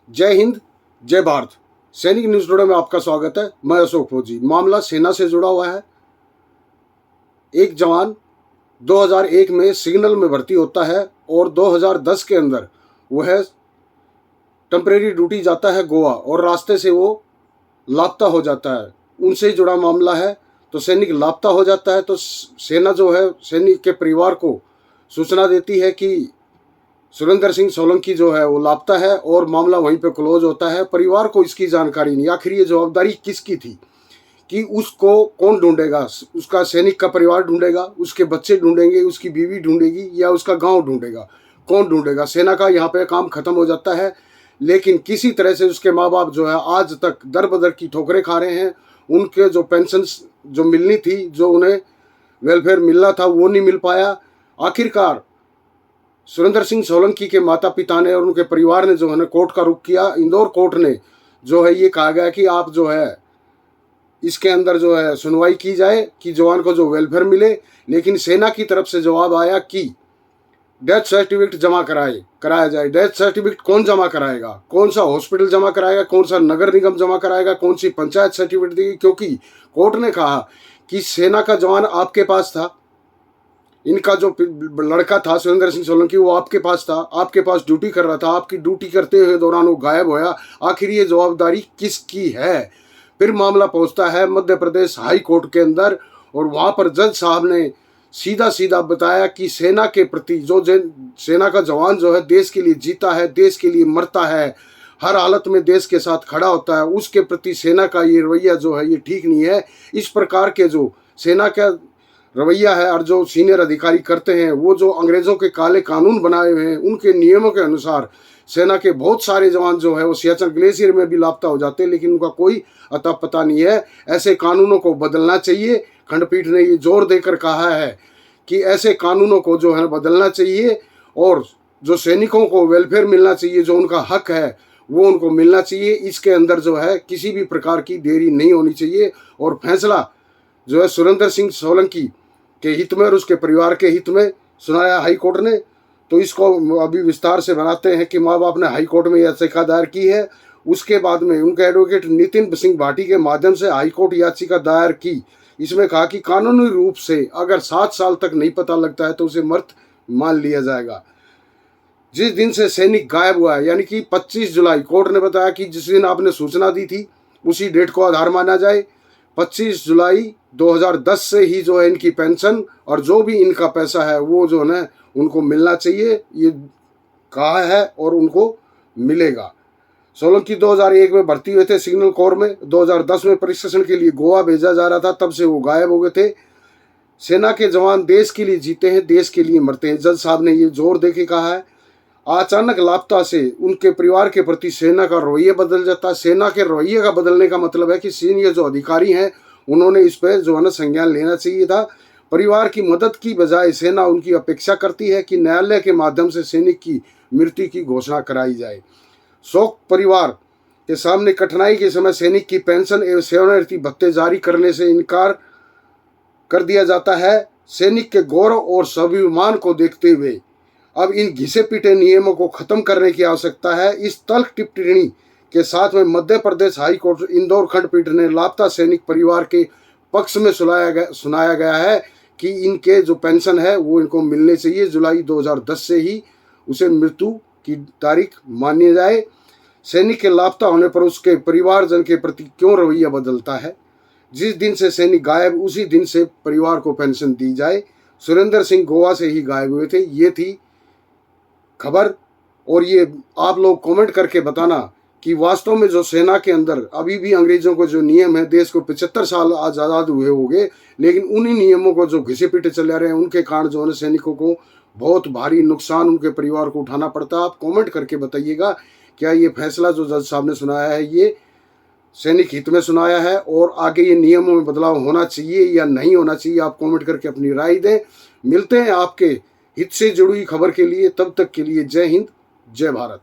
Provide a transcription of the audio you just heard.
जय हिंद, जय भारत। सैनिक न्यूज टुडे में आपका स्वागत है। मैं अशोक फौजी। मामला सेना से जुड़ा हुआ है। एक जवान 2001 में सिग्नल में भर्ती होता है और 2010 के अंदर वह टेम्परेरी ड्यूटी जाता है गोवा और रास्ते से वो लापता हो जाता है। उनसे जुड़ा मामला है। तो सैनिक लापता हो जाता है तो सेना जो है सैनिक के परिवार को सूचना देती है कि सुरेंद्र सिंह सोलंकी जो है वो लापता है और मामला वहीं पे क्लोज होता है। परिवार को इसकी जानकारी नहीं। आखिर ये जवाबदारी किसकी थी कि उसको कौन ढूंढेगा? उसका सैनिक का परिवार ढूंढेगा, उसके बच्चे ढूंढेंगे, उसकी बीवी ढूंढेगी या उसका गांव ढूंढेगा? कौन ढूंढेगा? सेना का यहाँ पे काम खत्म हो जाता है। लेकिन किसी तरह से उसके माँ बाप जो है आज तक दर बदर की ठोकरें खा रहे हैं। उनके जो पेंशन जो मिलनी थी, जो उन्हें वेलफेयर मिलना था, वो नहीं मिल पाया। आखिरकार सुरेंद्र सिंह सोलंकी के माता पिता ने और उनके परिवार ने जो है ना कोर्ट का रुख किया। इंदौर कोर्ट ने जो है ये कहा गया कि आप जो है इसके अंदर जो है सुनवाई की जाए कि जवान को जो वेलफेयर मिले। लेकिन सेना की तरफ से जवाब आया कि डेथ सर्टिफिकेट जमा कराया जाए। डेथ सर्टिफिकेट कौन जमा कराएगा? कौन सा हॉस्पिटल जमा कराएगा? कौन सा नगर निगम जमा कराएगा? कौन सी पंचायत सर्टिफिकेट देगी? क्योंकि कोर्ट ने कहा कि सेना का जवान आपके पास था, इनका जो लड़का था सुरेंद्र सिंह सोलंकी वो आपके पास था, आपके पास ड्यूटी कर रहा था, आपकी ड्यूटी करते हुए दौरान वो गायब होया। आखिर ये जवाबदारी किसकी है? फिर मामला पहुंचता है मध्य प्रदेश हाई कोर्ट के अंदर और वहां पर जज साहब ने सीधा सीधा बताया कि सेना के प्रति जो सेना का जवान जो है देश के लिए जीता है, देश के लिए मरता है, हर हालत में देश के साथ खड़ा होता है, उसके प्रति सेना का ये रवैया जो है ये ठीक नहीं है। इस प्रकार के जो सेना का रवैया है और जो सीनियर अधिकारी करते हैं, वो जो अंग्रेजों के काले कानून बनाए हुए हैं उनके नियमों के अनुसार सेना के बहुत सारे जवान जो है वो सियाचिन ग्लेशियर में भी लापता हो जाते हैं, लेकिन उनका कोई अता पता नहीं है। ऐसे कानूनों को बदलना चाहिए। खंडपीठ ने ये जोर देकर कहा है कि ऐसे कानूनों को जो है बदलना चाहिए और जो सैनिकों को वेलफेयर मिलना चाहिए, जो उनका हक है वो उनको मिलना चाहिए। इसके अंदर जो है किसी भी प्रकार की देरी नहीं होनी चाहिए और फैसला जो है सुरेंद्र सिंह सोलंकी के हित में और उसके परिवार के हित में सुनाया हाई कोर्ट ने। तो इसको अभी विस्तार से बनाते हैं कि माँ बाप ने हाई कोर्ट में याचिका दायर की है। उसके बाद में उनके एडवोकेट नितिन सिंह भाटी के माध्यम से हाई कोर्ट याचिका दायर की। इसमें कहा कि कानूनी रूप से अगर 7 साल तक नहीं पता लगता है तो उसे मृत मान लिया जाएगा। जिस दिन से सैनिक गायब हुआ है यानी कि 25 जुलाई, कोर्ट ने बताया कि जिस दिन आपने सूचना दी थी उसी डेट को आधार माना जाए। 25 जुलाई 2010 से ही जो है इनकी पेंशन और जो भी इनका पैसा है वो जो है ना उनको मिलना चाहिए, ये कहा है और उनको मिलेगा। सोलंकी 2001 में भर्ती हुए थे सिग्नल कोर में। 2010 में प्रशिक्षण के लिए गोवा भेजा जा रहा था, तब से वो गायब हो गए थे। सेना के जवान देश के लिए जीते हैं, देश के लिए मरते हैं। जज साहब ने ये जोर दे के कहा है। अचानक लापता से उनके परिवार के प्रति सेना का रवैया बदल जाता है। सेना के रवैये का बदलने का मतलब है कि सीनियर जो अधिकारी हैं उन्होंने इस पर जो है ना संज्ञान लेना चाहिए था। परिवार की मदद की बजाय सेना उनकी अपेक्षा करती है कि न्यायालय के माध्यम से सैनिक की मृत्यु की घोषणा कराई जाए। शोक परिवार के सामने कठिनाई के समय सैनिक की पेंशन एवं सेवानिवृत्ति भत्ते जारी करने से इनकार कर दिया जाता है। सैनिक के गौरव और स्वाभिमान को देखते हुए अब इन घिसे पीटे नियमों को खत्म करने की आवश्यकता है। इस तल्ख टिप्पणी के साथ में मध्य प्रदेश हाई कोर्ट इंदौर खंडपीठ ने लापता सैनिक परिवार के पक्ष में सुनाया गया है कि इनके जो पेंशन है वो इनको मिलने चाहिए। जुलाई 2010 से ही उसे मृत्यु की तारीख मानी जाए। सैनिक के लापता होने पर उसके परिवारजन के प्रति क्यों रवैया बदलता है? जिस दिन से सैनिक गायब उसी दिन से परिवार को पेंशन दी जाए। सुरेंद्र सिंह गोवा से ही गायब हुए थे, ये थी खबर। और ये आप लोग कमेंट करके बताना कि वास्तव में जो सेना के अंदर अभी भी अंग्रेजों को जो नियम है, देश को 75 साल आज़ाद हुए होंगे, लेकिन उन्हीं नियमों को जो घिसे पीटे चले आ रहे हैं उनके कारण जो है सैनिकों को बहुत भारी नुकसान उनके परिवार को उठाना पड़ता है। आप कमेंट करके बताइएगा क्या ये फैसला जो जज साहब ने सुनाया है ये सैनिक हित में सुनाया है और आगे ये नियमों में बदलाव होना चाहिए या नहीं होना चाहिए? आप कमेंट करके अपनी राय दें। मिलते हैं आपके हित से जुड़ी खबर के लिए, तब तक के लिए जय हिंद, जय भारत।